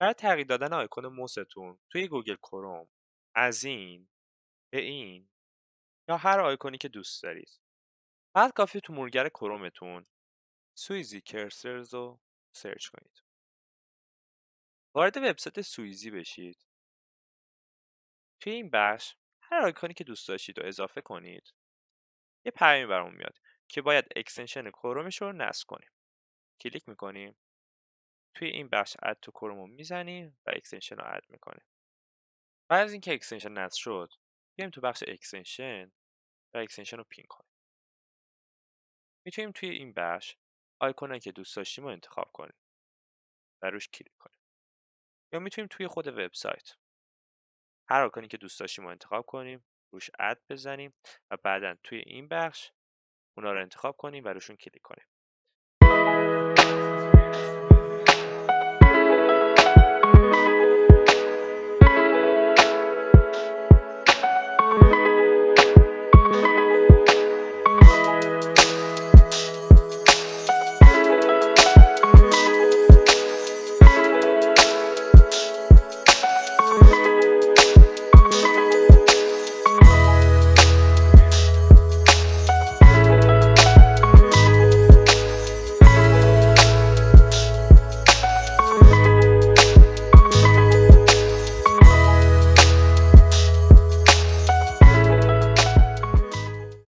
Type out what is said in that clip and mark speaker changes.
Speaker 1: برای تغییر دادن آیکون موستون توی گوگل کروم از این به این یا هر آیکونی که دوست دارید، فقط کافیه تو مرورگر کرومتون سویزی کرسرز رو سرچ کنید. وارد وبسایت سویزی بشید. توی این بخش هر آیکونی که دوست داشتید رو اضافه کنید. یه پیامی برامون میاد که باید اکستنشن کرومش رو نصب کنیم. کلیک میکنیم. توی این بخش اد تو کروم رو میزنیم و اکستنشن رو اد میکنیم. بعد از اینکه اکستنشن نصب شد، بیایم تو بخش اکستنشن و اکستنشن رو پین کنیم. میتونیم توی این بخش آیکونایی که دوست داشتیم رو انتخاب کنیم و روش کلیک کنیم. یا میتونیم توی خود وبسایت هر آیکونی که دوست داشتیم رو انتخاب کنیم، روش اد بزنیم و بعدا توی این بخش اونا رو انتخاب کنیم و روشون کلیک کنیم.